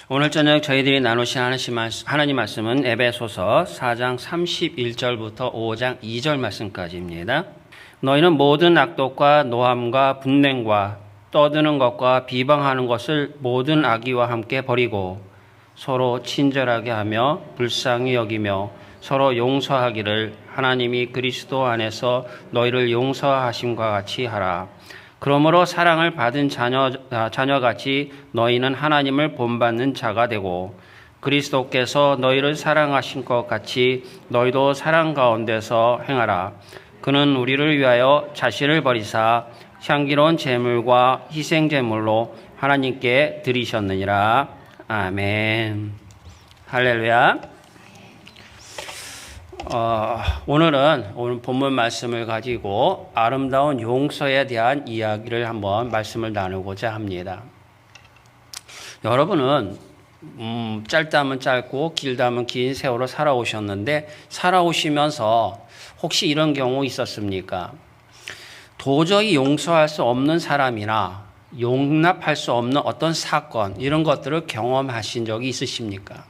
오늘 저녁 저희들이 나누신 하나님 말씀은 에베소서 4장 31절부터 5장 2절 말씀까지입니다. 너희는 모든 악독과 노함과 분냉과 떠드는 것과 비방하는 것을 모든 악의와 함께 버리고 서로 친절하게 하며 불쌍히 여기며 서로 용서하기를 하나님이 그리스도 안에서 너희를 용서하심과 같이 하라. 그러므로 사랑을 받은 자녀같이 너희는 하나님을 본받는 자가 되고 그리스도께서 너희를 사랑하신 것 같이 너희도 사랑 가운데서 행하라. 그는 우리를 위하여 자신을 버리사 향기로운 제물과 희생 제물로 하나님께 드리셨느니라. 아멘. 할렐루야. 오늘 본문 말씀을 가지고 아름다운 용서에 대한 이야기를 한번 말씀을 나누고자 합니다. 여러분은 짧다면 짧고 길다면 긴 세월을 살아오셨는데 살아오시면서 혹시 이런 경우 있었습니까? 도저히 용서할 수 없는 사람이나 용납할 수 없는 어떤 사건 이런 것들을 경험하신 적이 있으십니까?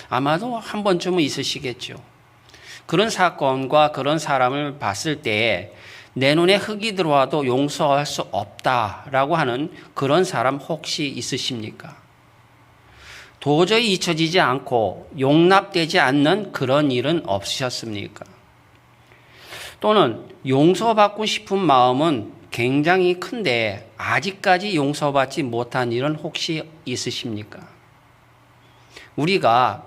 아마도 한 번쯤은 있으시겠죠. 그런 사건과 그런 사람을 봤을 때 내 눈에 흙이 들어와도 용서할 수 없다라고 하는 그런 사람 혹시 있으십니까? 도저히 잊혀지지 않고 용납되지 않는 그런 일은 없으셨습니까? 또는 용서받고 싶은 마음은 굉장히 큰데 아직까지 용서받지 못한 일은 혹시 있으십니까? 우리가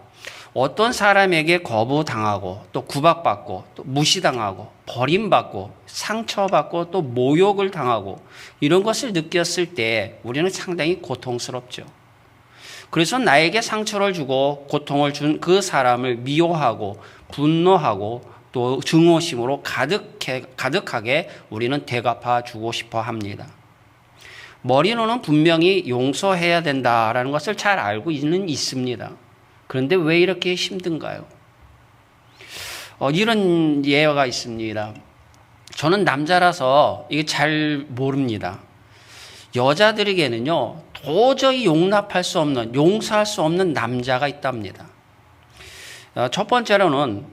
어떤 사람에게 거부당하고 또 구박받고 또 무시당하고 버림받고 상처받고 또 모욕을 당하고 이런 것을 느꼈을 때 우리는 상당히 고통스럽죠. 그래서 나에게 상처를 주고 고통을 준 그 사람을 미워하고 분노하고 또 증오심으로 가득하게 우리는 되갚아 주고 싶어 합니다. 머리로는 분명히 용서해야 된다라는 것을 잘 알고 있습니다. 그런데 왜 이렇게 힘든가요? 이런 예가 있습니다. 저는 남자라서 이게 잘 모릅니다. 여자들에게는요, 도저히 용납할 수 없는, 용서할 수 없는 남자가 있답니다. 첫 번째로는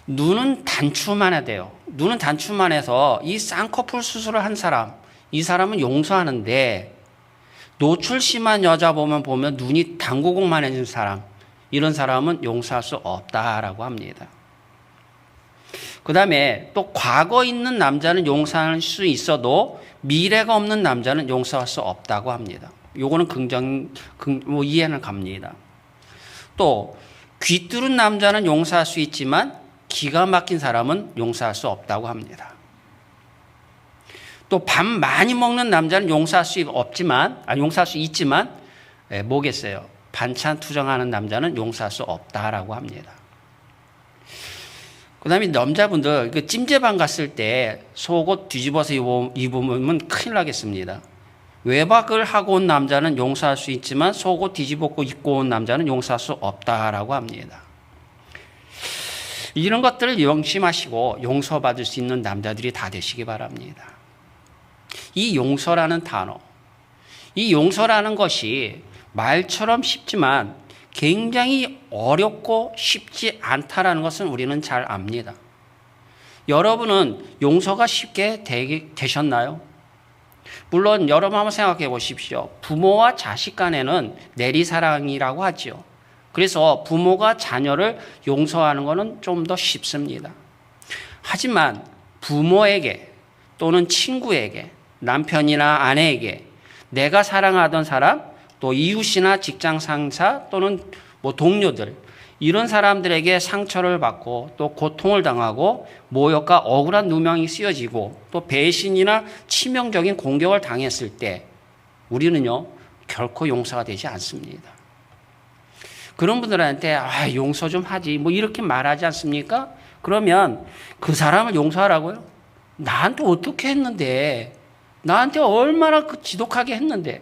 눈은 단추만 돼요. 눈은 단추만 해서 이 쌍꺼풀 수술을 한 사람, 이 사람은 용서하는데 노출 심한 여자 보면 눈이 당구공만해진 사람, 이런 사람은 용서할 수 없다라고 합니다. 그 다음에 또 과거 있는 남자는 용서할 수 있어도 미래가 없는 남자는 용서할 수 없다고 합니다. 요거는 이해는 갑니다. 또 귀 뚫은 남자는 용서할 수 있지만 기가 막힌 사람은 용서할 수 없다고 합니다. 또 밥 많이 먹는 남자는 용서할 수 있지만 뭐겠어요? 반찬 투정하는 남자는 용서할 수 없다라고 합니다. 그 다음에 남자분들 찜질방 갔을 때 속옷 뒤집어서 입으면 큰일 나겠습니다. 외박을 하고 온 남자는 용서할 수 있지만 속옷 뒤집고 입고 온 남자는 용서할 수 없다라고 합니다. 이런 것들을 명심하시고 용서받을 수 있는 남자들이 다 되시기 바랍니다. 이 용서라는 단어, 이 용서라는 것이 말처럼 쉽지만 굉장히 어렵고 쉽지 않다라는 것은 우리는 잘 압니다. 여러분은 용서가 쉽게 되셨나요? 물론 여러분 한번 생각해 보십시오. 부모와 자식 간에는 내리사랑이라고 하죠. 그래서 부모가 자녀를 용서하는 것은 좀 더 쉽습니다. 하지만 부모에게 또는 친구에게 남편이나 아내에게 내가 사랑하던 사람 또 이웃이나 직장 상사 또는 동료들 이런 사람들에게 상처를 받고 또 고통을 당하고 모욕과 억울한 누명이 쓰여지고 또 배신이나 치명적인 공격을 당했을 때 우리는요 결코 용서가 되지 않습니다. 그런 분들한테 용서 좀 하지 이렇게 말하지 않습니까? 그러면 그 사람을 용서하라고요? 나한테 어떻게 했는데 나한테 얼마나 지독하게 했는데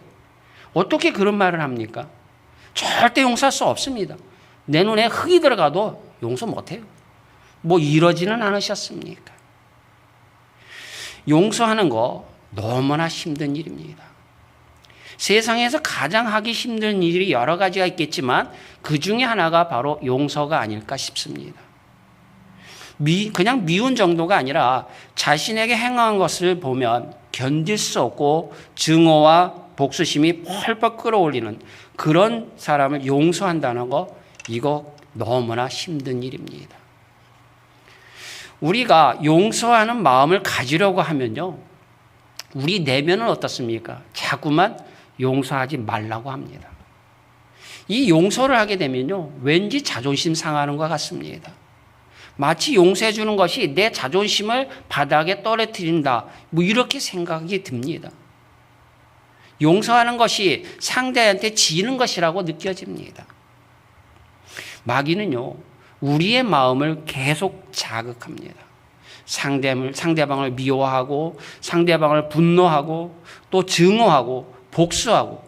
어떻게 그런 말을 합니까? 절대 용서할 수 없습니다. 내 눈에 흙이 들어가도 용서 못해요. 이러지는 않으셨습니까? 용서하는 거 너무나 힘든 일입니다. 세상에서 가장 하기 힘든 일이 여러 가지가 있겠지만 그 중에 하나가 바로 용서가 아닐까 싶습니다. 그냥 미운 정도가 아니라 자신에게 행한 것을 보면 견딜 수 없고 증오와 복수심이 펄펄 끓어올리는 그런 사람을 용서한다는 거, 이거 너무나 힘든 일입니다. 우리가 용서하는 마음을 가지려고 하면요, 우리 내면은 어떻습니까? 자꾸만 용서하지 말라고 합니다. 이 용서를 하게 되면요, 왠지 자존심 상하는 것 같습니다. 마치 용서해 주는 것이 내 자존심을 바닥에 떨어뜨린다, 뭐 이렇게 생각이 듭니다. 용서하는 것이 상대한테 지는 것이라고 느껴집니다. 마귀는요, 우리의 마음을 계속 자극합니다. 상대방을 미워하고, 상대방을 분노하고, 또 증오하고, 복수하고,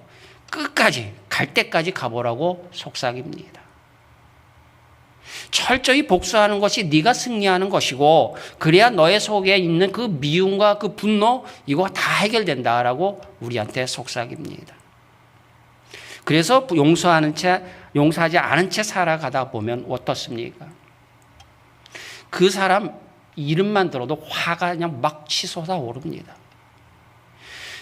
끝까지 갈 때까지 가보라고 속삭입니다. 철저히 복수하는 것이 네가 승리하는 것이고, 그래야 너의 속에 있는 그 미움과 그 분노, 이거 다 해결된다라고 우리한테 속삭입니다. 그래서 용서하지 않은 채 살아가다 보면 어떻습니까? 그 사람 이름만 들어도 화가 그냥 막 치솟아 오릅니다.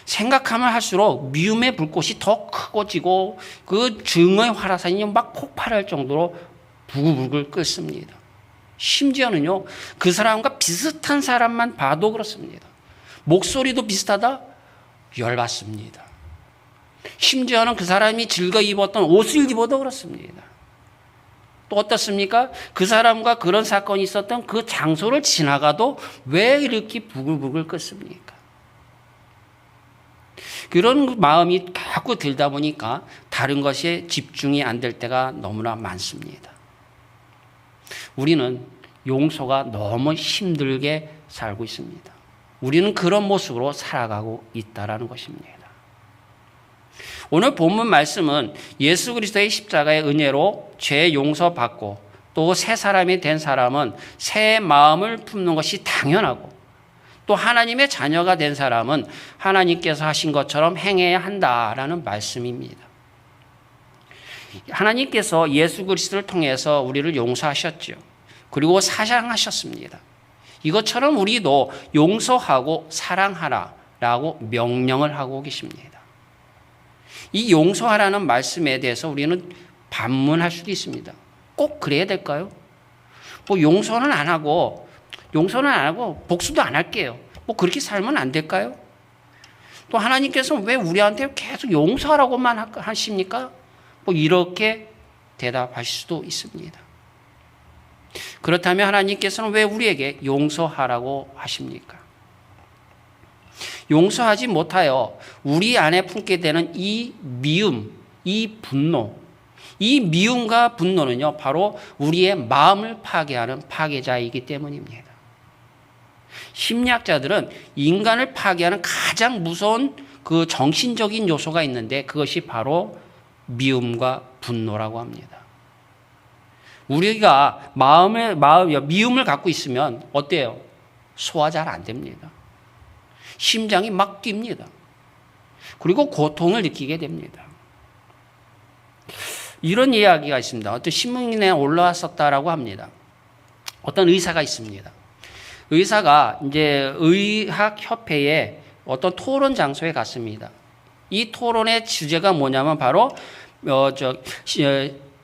생각하면 할수록 미움의 불꽃이 더 크고 지고 그 증오의 화라산이 막 폭발할 정도로 부글부글 끓습니다. 심지어는요, 그 사람과 비슷한 사람만 봐도 그렇습니다. 목소리도 비슷하다? 열받습니다. 심지어는 그 사람이 즐겨 입었던 옷을 입어도 그렇습니다. 또 어떻습니까? 그 사람과 그런 사건이 있었던 그 장소를 지나가도 왜 이렇게 부글부글 끓습니까? 그런 마음이 자꾸 들다 보니까 다른 것에 집중이 안 될 때가 너무나 많습니다. 우리는 용서가 너무 힘들게 살고 있습니다. 우리는 그런 모습으로 살아가고 있다는 것입니다. 오늘 본문 말씀은 예수 그리스도의 십자가의 은혜로 죄 용서받고 또 새 사람이 된 사람은 새 마음을 품는 것이 당연하고, 또 하나님의 자녀가 된 사람은 하나님께서 하신 것처럼 행해야 한다라는 말씀입니다. 하나님께서 예수 그리스도를 통해서 우리를 용서하셨죠. 그리고 사랑하셨습니다. 이것처럼 우리도 용서하고 사랑하라라고 명령을 하고 계십니다. 이 용서하라는 말씀에 대해서 우리는 반문할 수도 있습니다. 꼭 그래야 될까요? 뭐 용서는 안 하고 복수도 안 할게요. 뭐 그렇게 살면 안 될까요? 또 하나님께서는 왜 우리한테 계속 용서하라고만 하십니까? 뭐 이렇게 대답하실 수도 있습니다. 그렇다면 하나님께서는 왜 우리에게 용서하라고 하십니까? 용서하지 못하여 우리 안에 품게 되는 이 미움, 이 분노, 이 미움과 분노는요, 바로 우리의 마음을 파괴하는 파괴자이기 때문입니다. 심리학자들은 인간을 파괴하는 가장 무서운 그 정신적인 요소가 있는데 그것이 바로 미움과 분노라고 합니다. 우리가 미움을 갖고 있으면 어때요? 소화 잘 안 됩니다. 심장이 막 뜁니다. 그리고 고통을 느끼게 됩니다. 이런 이야기가 있습니다. 어떤 신문에 올라왔었다라고 합니다. 어떤 의사가 있습니다. 의사가 이제 의학협회에 어떤 토론 장소에 갔습니다. 이 토론의 주제가 뭐냐면 바로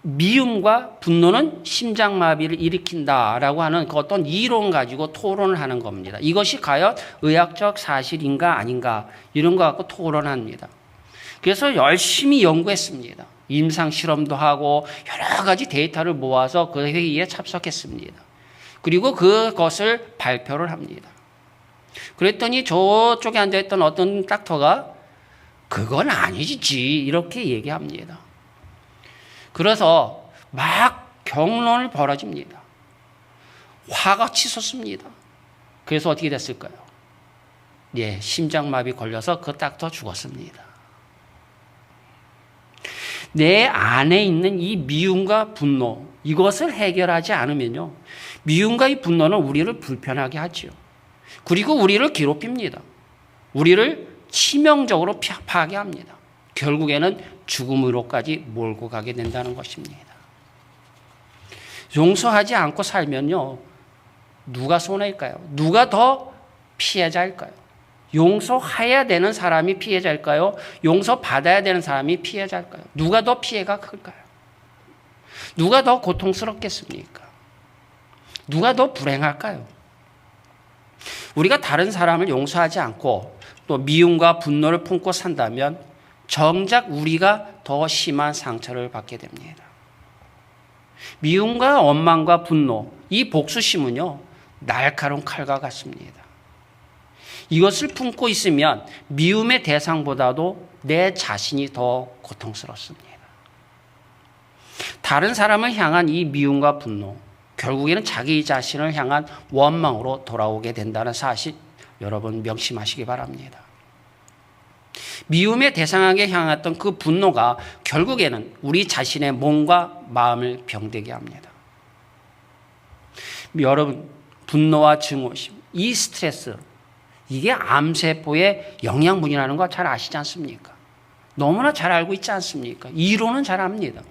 미움과 분노는 심장마비를 일으킨다라고 하는 그 어떤 이론 가지고 토론을 하는 겁니다. 이것이 과연 의학적 사실인가 아닌가 이런 거 갖고 토론합니다. 그래서 열심히 연구했습니다. 임상 실험도 하고 여러 가지 데이터를 모아서 그 회의에 참석했습니다. 그리고 그것을 발표를 합니다. 그랬더니 저쪽에 앉아있던 어떤 닥터가 그건 아니지 이렇게 얘기합니다. 그래서 막 경론을 벌어집니다. 화가 치솟습니다. 그래서 어떻게 됐을까요? 예, 심장마비 걸려서 그 닥터 죽었습니다. 내 안에 있는 이 미움과 분노, 이것을 해결하지 않으면요, 미움과 이 분노는 우리를 불편하게 하죠. 그리고 우리를 괴롭힙니다. 우리를 치명적으로 파괴합니다. 결국에는 죽음으로까지 몰고 가게 된다는 것입니다. 용서하지 않고 살면요, 누가 손해일까요? 누가 더 피해자일까요? 용서해야 되는 사람이 피해자일까요? 용서받아야 되는 사람이 피해자일까요? 누가 더 피해가 클까요? 누가 더 고통스럽겠습니까? 누가 더 불행할까요? 우리가 다른 사람을 용서하지 않고 또 미움과 분노를 품고 산다면 정작 우리가 더 심한 상처를 받게 됩니다. 미움과 원망과 분노, 이 복수심은요, 날카로운 칼과 같습니다. 이것을 품고 있으면 미움의 대상보다도 내 자신이 더 고통스럽습니다. 다른 사람을 향한 이 미움과 분노, 결국에는 자기 자신을 향한 원망으로 돌아오게 된다는 사실, 여러분 명심하시기 바랍니다. 미움의 대상에게 향했던 그 분노가 결국에는 우리 자신의 몸과 마음을 병들게 합니다. 여러분, 분노와 증오심, 이 스트레스, 이게 암세포의 영양분이라는 거 잘 아시지 않습니까? 너무나 잘 알고 있지 않습니까? 이론은 잘 압니다.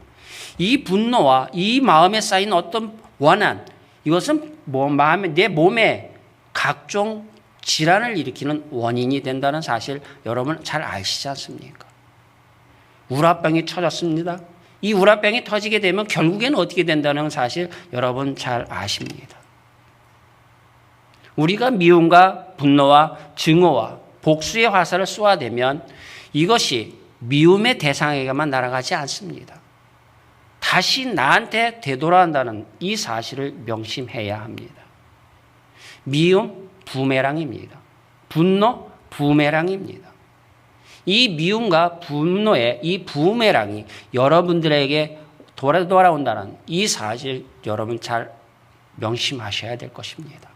이 분노와 이 마음에 쌓인 어떤 원한, 이것은 내 몸에 각종 질환을 일으키는 원인이 된다는 사실 여러분 잘 아시지 않습니까? 우라병이 터졌습니다. 이 우라병이 터지게 되면 결국에는 어떻게 된다는 사실 여러분 잘 아십니다. 우리가 미움과 분노와 증오와 복수의 화살을 쏘아대면 이것이 미움의 대상에게만 날아가지 않습니다. 다시 나한테 되돌아온다는 이 사실을 명심해야 합니다. 미움, 부메랑입니다. 분노, 부메랑입니다. 이 미움과 분노의 이 부메랑이 여러분들에게 돌아온다는 이 사실 여러분 잘 명심하셔야 될 것입니다.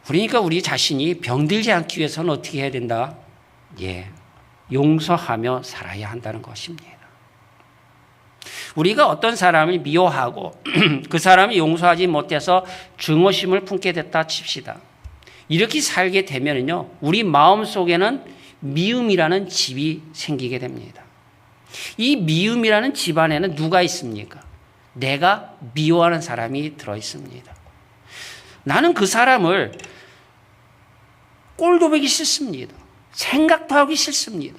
그러니까 우리 자신이 병들지 않기 위해서는 어떻게 해야 된다? 용서하며 살아야 한다는 것입니다. 우리가 어떤 사람을 미워하고 그 사람을 용서하지 못해서 증오심을 품게 됐다 칩시다. 이렇게 살게 되면요, 우리 마음 속에는 미움이라는 집이 생기게 됩니다. 이 미움이라는 집 안에는 누가 있습니까? 내가 미워하는 사람이 들어 있습니다. 나는 그 사람을 꼴도 보기 싫습니다. 생각도 하기 싫습니다.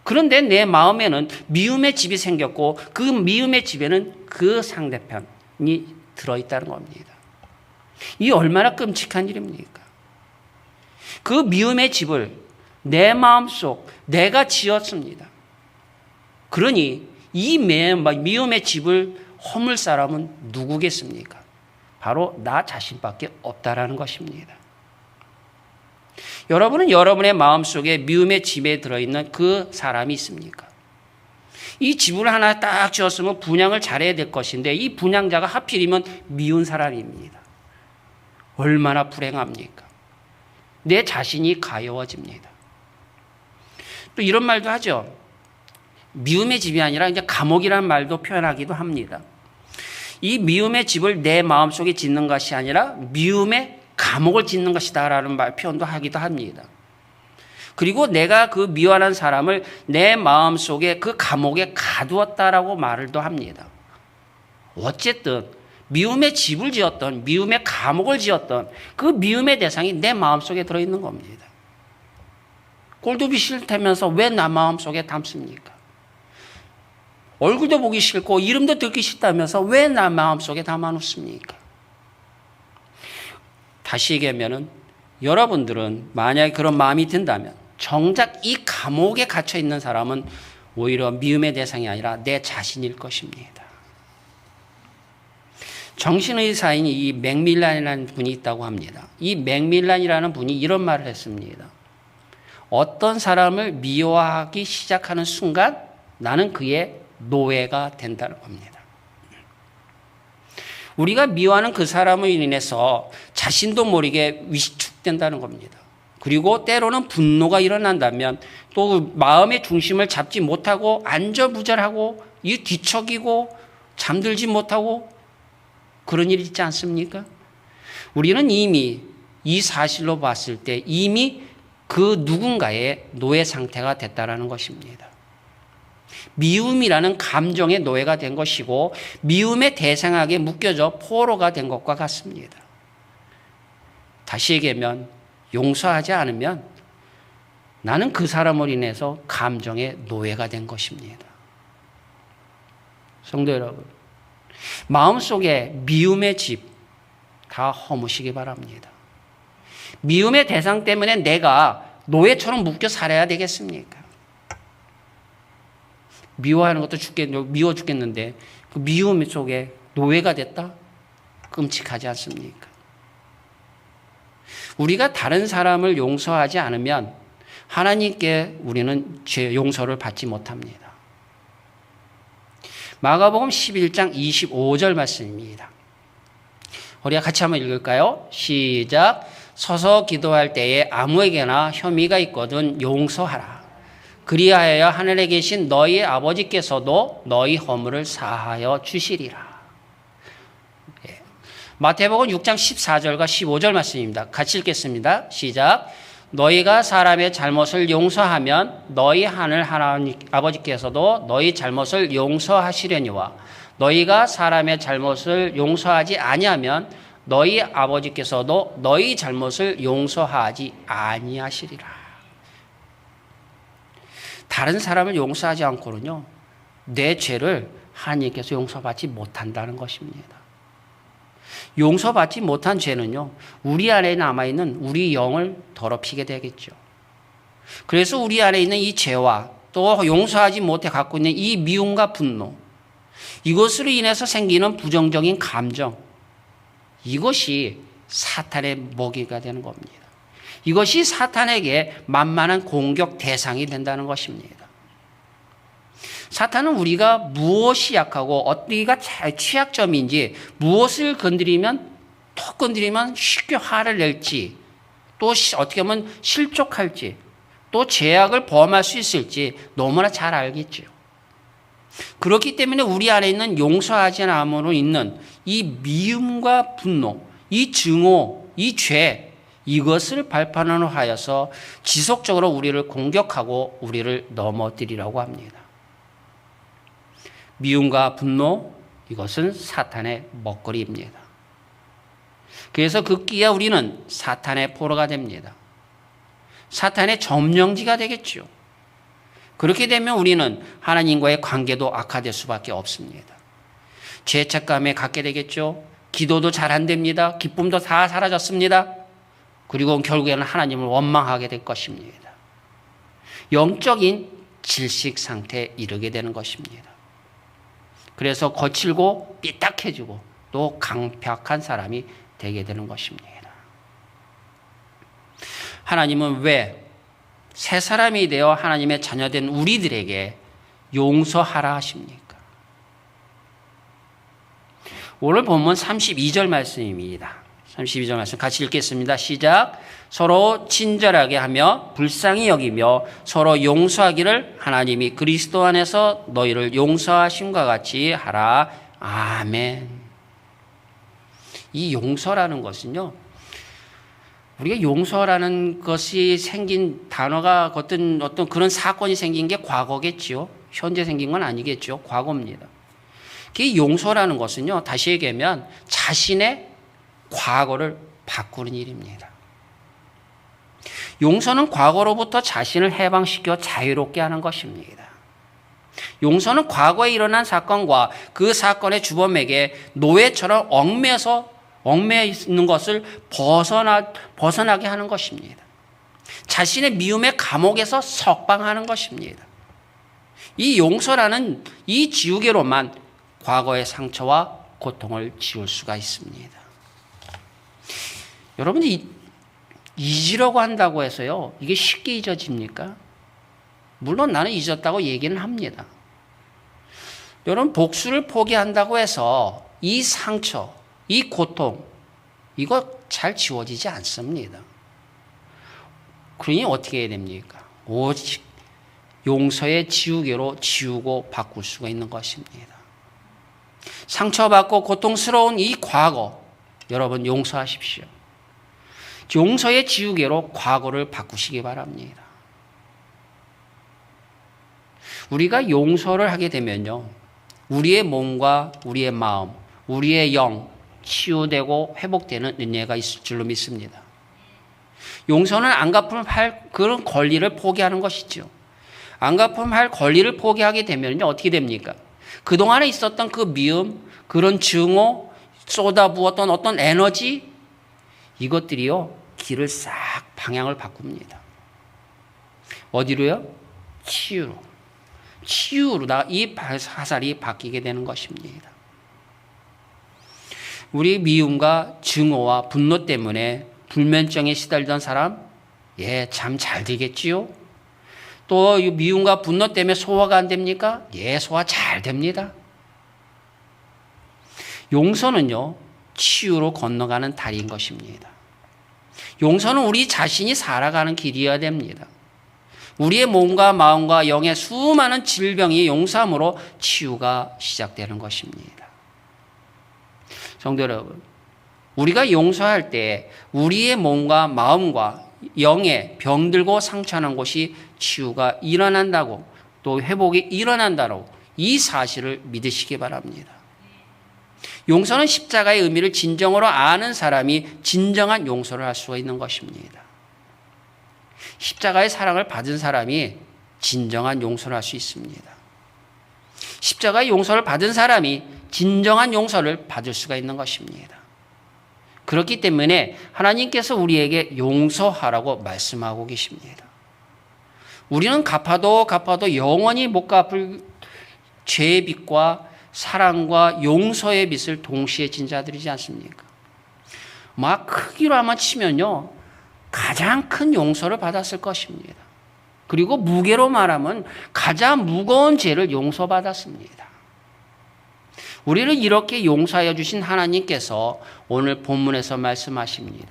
그런데 내 마음에는 미움의 집이 생겼고 그 미움의 집에는 그 상대편이 들어있다는 겁니다. 이 얼마나 끔찍한 일입니까? 그 미움의 집을 내 마음속 내가 지었습니다. 그러니 이 미움의 집을 허물 사람은 누구겠습니까? 바로 나 자신밖에 없다라는 것입니다. 여러분은 여러분의 마음속에 미움의 집에 들어있는 그 사람이 있습니까? 이 집을 하나 딱 지었으면 분양을 잘해야 될 것인데 이 분양자가 하필이면 미운 사람입니다. 얼마나 불행합니까? 내 자신이 가여워집니다. 또 이런 말도 하죠. 미움의 집이 아니라 이제 감옥이라는 말도 표현하기도 합니다. 이 미움의 집을 내 마음속에 짓는 것이 아니라 미움의 감옥을 짓는 것이다라는 표현도 하기도 합니다. 그리고 내가 그 미워하는 사람을 내 마음속에 그 감옥에 가두었다라고 말을도 합니다. 어쨌든 미움의 집을 지었던 미움의 감옥을 지었던 그 미움의 대상이 내 마음속에 들어있는 겁니다. 꼴도 보기 싫다면서 왜 나 마음속에 담습니까? 얼굴도 보기 싫고 이름도 듣기 싫다면서 왜 나 마음속에 담아놓습니까? 다시 얘기하면 여러분들은 만약에 그런 마음이 든다면 정작 이 감옥에 갇혀 있는 사람은 오히려 미움의 대상이 아니라 내 자신일 것입니다. 정신의사인 이 맥밀란이라는 분이 있다고 합니다. 이 맥밀란이라는 분이 이런 말을 했습니다. 어떤 사람을 미워하기 시작하는 순간 나는 그의 노예가 된다는 겁니다. 우리가 미워하는 그 사람을 인해서 자신도 모르게 위축된다는 겁니다. 그리고 때로는 분노가 일어난다면 또 마음의 중심을 잡지 못하고 안절부절하고 뒤척이고 잠들지 못하고 그런 일이 있지 않습니까? 우리는 이미 이 사실로 봤을 때 이미 그 누군가의 노예 상태가 됐다라는 것입니다. 미움이라는 감정의 노예가 된 것이고 미움의 대상에게 묶여져 포로가 된 것과 같습니다. 다시 얘기하면 용서하지 않으면 나는 그 사람으로 인해서 감정의 노예가 된 것입니다. 성도 여러분, 마음속에 미움의 집 다 허무시기 바랍니다. 미움의 대상 때문에 내가 노예처럼 묶여 살아야 되겠습니까? 미워하는 것도 미워 죽겠는데 그 미움 속에 노예가 됐다? 끔찍하지 않습니까? 우리가 다른 사람을 용서하지 않으면 하나님께 우리는 죄 용서를 받지 못합니다. 마가복음 11장 25절 말씀입니다. 우리가 같이 한번 읽을까요? 시작. 서서 기도할 때에 아무에게나 혐의가 있거든 용서하라. 그리하여 하늘에 계신 너희 아버지께서도 너희 허물을 사하여 주시리라. 예. 마태복음 6장 14절과 15절 말씀입니다. 같이 읽겠습니다. 시작. 너희가 사람의 잘못을 용서하면 너희 하늘 하나님 아버지께서도 너희 잘못을 용서하시려니와 너희가 사람의 잘못을 용서하지 아니하면 너희 아버지께서도 너희 잘못을 용서하지 아니하시리라. 다른 사람을 용서하지 않고는요, 내 죄를 하나님께서 용서받지 못한다는 것입니다. 용서받지 못한 죄는요, 우리 안에 남아있는 우리 영을 더럽히게 되겠죠. 그래서 우리 안에 있는 이 죄와 또 용서하지 못해 갖고 있는 이 미움과 분노, 이것으로 인해서 생기는 부정적인 감정, 이것이 사탄의 먹이가 되는 겁니다. 이것이 사탄에게 만만한 공격 대상이 된다는 것입니다. 사탄은 우리가 무엇이 약하고 어디가 취약점인지, 무엇을 건드리면 쉽게 화를 낼지, 또 어떻게 하면 실족할지, 또 죄악을 범할 수 있을지 너무나 잘 알겠죠. 그렇기 때문에 우리 안에 있는 용서하지 않음으로 있는 이 미움과 분노, 이 증오, 이 죄, 이것을 발판으로 하여서 지속적으로 우리를 공격하고 우리를 넘어뜨리라고 합니다. 미움과 분노, 이것은 사탄의 먹거리입니다. 그래서 급기야 우리는 사탄의 포로가 됩니다. 사탄의 점령지가 되겠죠. 그렇게 되면 우리는 하나님과의 관계도 악화될 수밖에 없습니다. 죄책감에 갖게 되겠죠. 기도도 잘 안 됩니다. 기쁨도 다 사라졌습니다. 그리고 결국에는 하나님을 원망하게 될 것입니다. 영적인 질식 상태에 이르게 되는 것입니다. 그래서 거칠고 삐딱해지고 또 강팍한 사람이 되게 되는 것입니다. 하나님은 왜 새 사람이 되어 하나님의 자녀된 우리들에게 용서하라 하십니까? 오늘 본문 32절 말씀입니다. 32절 말씀 같이 읽겠습니다. 시작. 서로 친절하게 하며 불쌍히 여기며 서로 용서하기를 하나님이 그리스도 안에서 너희를 용서하심과 같이 하라. 아멘. 이 용서라는 것은요, 우리가 용서라는 것이 생긴 단어가 어떤 그런 사건이 생긴 게 과거겠지요. 현재 생긴 건 아니겠죠. 과거입니다. 이 용서라는 것은요, 다시 얘기하면 자신의 과거를 바꾸는 일입니다. 용서는 과거로부터 자신을 해방시켜 자유롭게 하는 것입니다. 용서는 과거에 일어난 사건과 그 사건의 주범에게 노예처럼 얽매여 있는 것을 벗어나게 하는 것입니다. 자신의 미움의 감옥에서 석방하는 것입니다. 이 용서라는 이 지우개로만 과거의 상처와 고통을 지울 수가 있습니다. 여러분이 잊으려고 한다고 해서요, 이게 쉽게 잊어집니까? 물론 나는 잊었다고 얘기는 합니다. 여러분, 복수를 포기한다고 해서 이 상처, 이 고통, 이거 잘 지워지지 않습니다. 그러니 어떻게 해야 됩니까? 오직 용서의 지우개로 지우고 바꿀 수가 있는 것입니다. 상처받고 고통스러운 이 과거, 여러분 용서하십시오. 용서의 지우개로 과거를 바꾸시기 바랍니다. 우리가 용서를 하게 되면요, 우리의 몸과 우리의 마음, 우리의 영 치유되고 회복되는 은혜가 있을 줄로 믿습니다. 용서는 안 갚으면 할 그런 권리를 포기하는 것이죠. 안 갚으면 할 권리를 포기하게 되면 어떻게 됩니까? 그동안에 있었던 그 미움, 그런 증오, 쏟아부었던 어떤 에너지, 이것들이요, 길을 싹 방향을 바꿉니다. 어디로요? 치유로. 치유로 이 화살이 바뀌게 되는 것입니다. 우리 미움과 증오와 분노 때문에 불면증에 시달리던 사람, 참 잘 되겠지요? 또 미움과 분노 때문에 소화가 안 됩니까? 소화 잘 됩니다. 용서는요, 치유로 건너가는 다리인 것입니다. 용서는 우리 자신이 살아가는 길이어야 됩니다. 우리의 몸과 마음과 영의 수많은 질병이 용서함으로 치유가 시작되는 것입니다. 성도 여러분, 우리가 용서할 때 우리의 몸과 마음과 영의 병들고 상처난 곳이 치유가 일어난다고, 또 회복이 일어난다고 이 사실을 믿으시기 바랍니다. 용서는 십자가의 의미를 진정으로 아는 사람이 진정한 용서를 할 수가 있는 것입니다. 십자가의 사랑을 받은 사람이 진정한 용서를 할 수 있습니다. 십자가의 용서를 받은 사람이 진정한 용서를 받을 수가 있는 것입니다. 그렇기 때문에 하나님께서 우리에게 용서하라고 말씀하고 계십니다. 우리는 갚아도 영원히 못 갚을 죄의 빚과 사랑과 용서의 빚을 동시에 진 자들이지 않습니까? 막 크기로 한번 치면요, 가장 큰 용서를 받았을 것입니다. 그리고 무게로 말하면 가장 무거운 죄를 용서받았습니다. 우리를 이렇게 용서하여 주신 하나님께서 오늘 본문에서 말씀하십니다.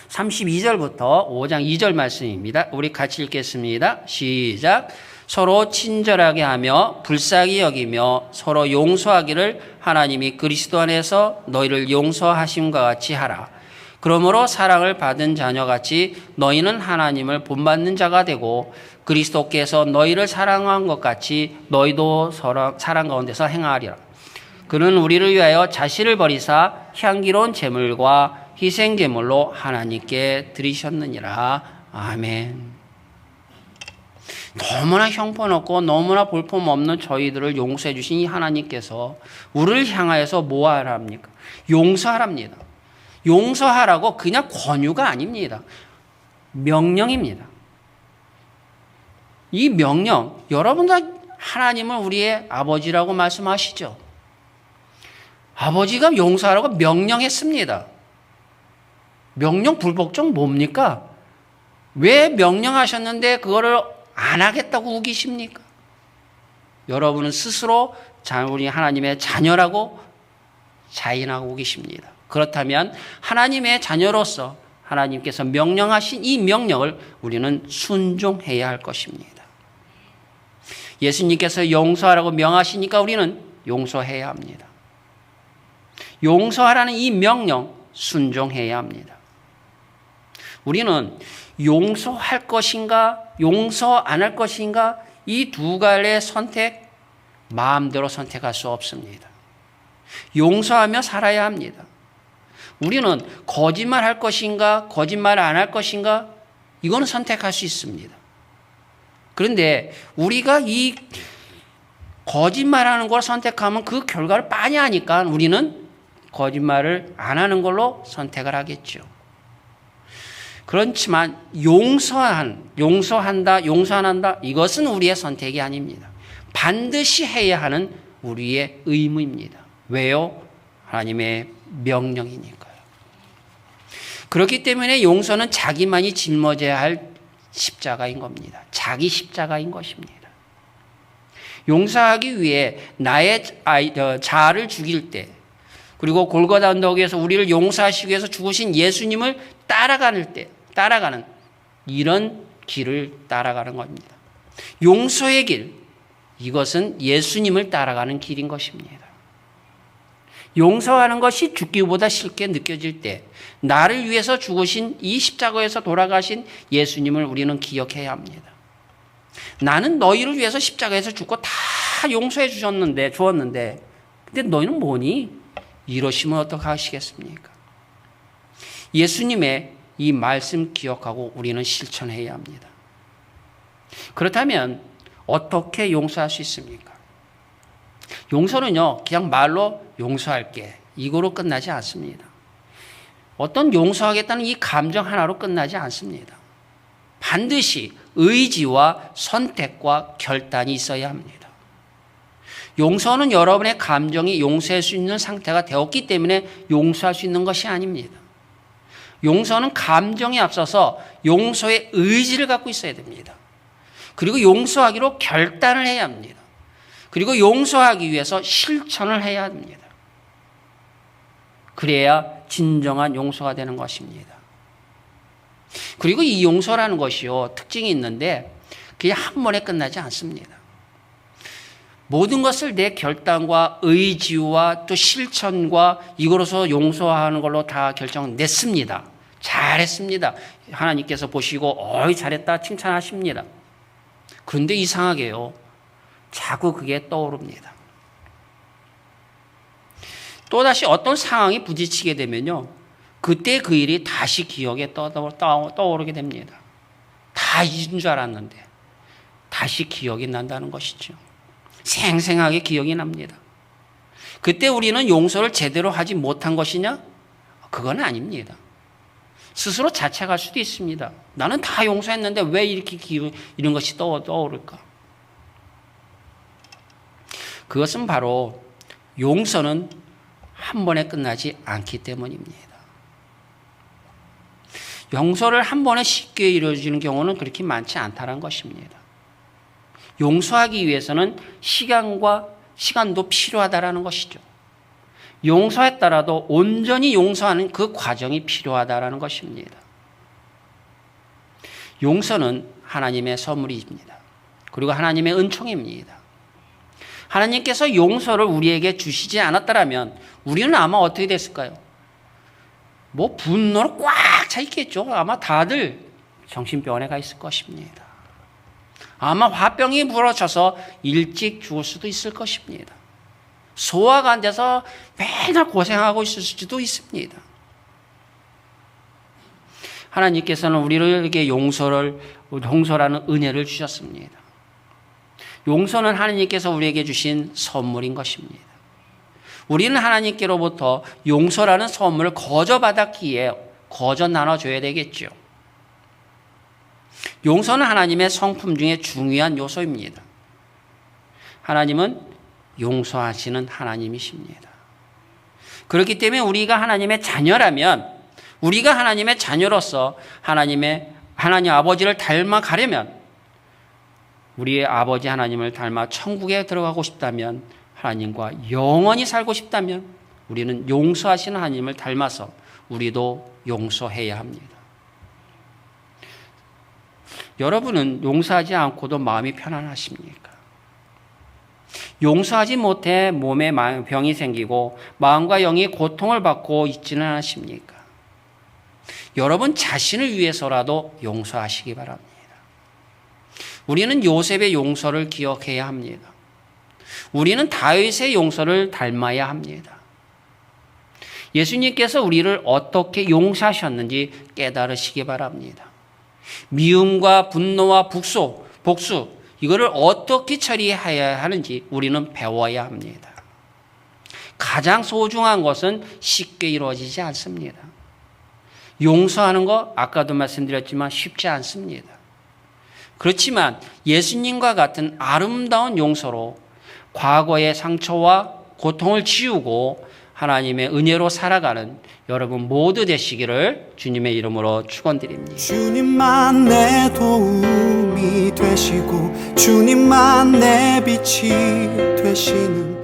32절부터 5장 2절 말씀입니다. 우리 같이 읽겠습니다. 시작. 서로 친절하게 하며 불쌍히 여기며 서로 용서하기를 하나님이 그리스도 안에서 너희를 용서하심과 같이 하라. 그러므로 사랑을 받은 자녀같이 너희는 하나님을 본받는 자가 되고 그리스도께서 너희를 사랑한 것 같이 너희도 사랑 가운데서 행하리라. 그는 우리를 위하여 자신을 버리사 향기로운 제물과 희생제물로 하나님께 드리셨느니라. 아멘. 너무나 형편없고 너무나 볼품없는 저희들을 용서해 주신 이 하나님께서 우리를 향하여서 뭐 하랍니까? 용서하랍니다. 용서하라고 그냥 권유가 아닙니다. 명령입니다. 이 명령, 여러분들 하나님은 우리의 아버지라고 말씀하시죠. 아버지가 용서하라고 명령했습니다. 명령 불복종 뭡니까? 왜 명령하셨는데 그거를 안 하겠다고 우기십니까? 여러분은 스스로 우리 하나님의 자녀라고 자인하고 계십니다. 그렇다면 하나님의 자녀로서 하나님께서 명령하신 이 명령을 우리는 순종해야 할 것입니다. 예수님께서 용서하라고 명하시니까 우리는 용서해야 합니다. 용서하라는 이 명령 순종해야 합니다. 우리는 용서할 것인가 용서 안 할 것인가 이 두 갈래의 선택 마음대로 선택할 수 없습니다. 용서하며 살아야 합니다. 우리는 거짓말 할 것인가 거짓말 안 할 것인가 이거는 선택할 수 있습니다. 그런데 우리가 이 거짓말하는 걸 선택하면 그 결과를 빤히 아니까 우리는 거짓말을 안 하는 걸로 선택을 하겠죠. 그렇지만 용서한다, 용서 안 한다 이것은 우리의 선택이 아닙니다. 반드시 해야 하는 우리의 의무입니다. 왜요? 하나님의 명령이니까요. 그렇기 때문에 용서는 자기만이 짊어져야 할 십자가인 겁니다. 자기 십자가인 것입니다. 용서하기 위해 나의 자아를 죽일 때 그리고 골고다 언덕에서 우리를 용서하시기 위해서 죽으신 예수님을 따라가는 이런 길을 따라가는 겁니다. 용서의 길, 이것은 예수님을 따라가는 길인 것입니다. 용서하는 것이 죽기보다 쉽게 느껴질 때 나를 위해서 죽으신 이 십자가에서 돌아가신 예수님을 우리는 기억해야 합니다. 나는 너희를 위해서 십자가에서 죽고 다 용서해 주었는데 근데 너희는 뭐니? 이러시면 어떡하시겠습니까? 예수님의 이 말씀 기억하고 우리는 실천해야 합니다. 그렇다면 어떻게 용서할 수 있습니까? 용서는요, 그냥 말로 용서할게, 이거로 끝나지 않습니다. 어떤 용서하겠다는 이 감정 하나로 끝나지 않습니다. 반드시 의지와 선택과 결단이 있어야 합니다. 용서는 여러분의 감정이 용서할 수 있는 상태가 되었기 때문에 용서할 수 있는 것이 아닙니다. 용서는 감정에 앞서서 용서의 의지를 갖고 있어야 됩니다. 그리고 용서하기로 결단을 해야 합니다. 그리고 용서하기 위해서 실천을 해야 합니다. 그래야 진정한 용서가 되는 것입니다. 그리고 이 용서라는 것이요, 특징이 있는데 그게 한 번에 끝나지 않습니다. 모든 것을 내 결단과 의지와 또 실천과 이거로서 용서하는 걸로 다 결정냈습니다. 잘했습니다. 하나님께서 보시고 어이 잘했다 칭찬하십니다. 그런데 이상하게요, 자꾸 그게 떠오릅니다. 또다시 어떤 상황이 부딪히게 되면요, 그때 그 일이 다시 기억에 떠오르게 됩니다. 다 잊은 줄 알았는데 다시 기억이 난다는 것이죠. 생생하게 기억이 납니다. 그때 우리는 용서를 제대로 하지 못한 것이냐? 그건 아닙니다. 스스로 자책할 수도 있습니다. 나는 다 용서했는데 왜 이렇게 이런 것이 떠오를까? 그것은 바로 용서는 한 번에 끝나지 않기 때문입니다. 용서를 한 번에 쉽게 이루어지는 경우는 그렇게 많지 않다는 것입니다. 용서하기 위해서는 시간도 필요하다라는 것이죠. 용서했더라도 온전히 용서하는 그 과정이 필요하다라는 것입니다. 용서는 하나님의 선물입니다. 그리고 하나님의 은총입니다. 하나님께서 용서를 우리에게 주시지 않았더라면 우리는 아마 어떻게 됐을까요? 분노로 꽉 차 있겠죠. 아마 다들 정신병원에 가 있을 것입니다. 아마 화병이 불어져서 일찍 죽을 수도 있을 것입니다. 소화가 안 돼서 맨날 고생하고 있을 수도 있습니다. 하나님께서는 우리에게 용서라는 은혜를 주셨습니다. 용서는 하나님께서 우리에게 주신 선물인 것입니다. 우리는 하나님께로부터 용서라는 선물을 거저 받았기에 거저 나눠줘야 되겠죠. 용서는 하나님의 성품 중에 중요한 요소입니다. 하나님은 용서하시는 하나님이십니다. 그렇기 때문에 우리가 하나님의 자녀라면, 우리가 하나님의 자녀로서 하나님 아버지를 닮아가려면, 우리의 아버지 하나님을 닮아 천국에 들어가고 싶다면, 하나님과 영원히 살고 싶다면 우리는 용서하시는 하나님을 닮아서 우리도 용서해야 합니다. 여러분은 용서하지 않고도 마음이 편안하십니까? 용서하지 못해 몸에 병이 생기고 마음과 영이 고통을 받고 있지는 않으십니까? 여러분 자신을 위해서라도 용서하시기 바랍니다. 우리는 요셉의 용서를 기억해야 합니다. 우리는 다윗의 용서를 닮아야 합니다. 예수님께서 우리를 어떻게 용서하셨는지 깨달으시기 바랍니다. 미움과 분노와 복수, 이거를 어떻게 처리해야 하는지 우리는 배워야 합니다. 가장 소중한 것은 쉽게 이루어지지 않습니다. 용서하는 거 아까도 말씀드렸지만 쉽지 않습니다. 그렇지만 예수님과 같은 아름다운 용서로 과거의 상처와 고통을 지우고 하나님의 은혜로 살아가는 여러분 모두 되시기를 주님의 이름으로 축원드립니다. 주님만 내 도움이 되시고 주님만 내 빛이 되시는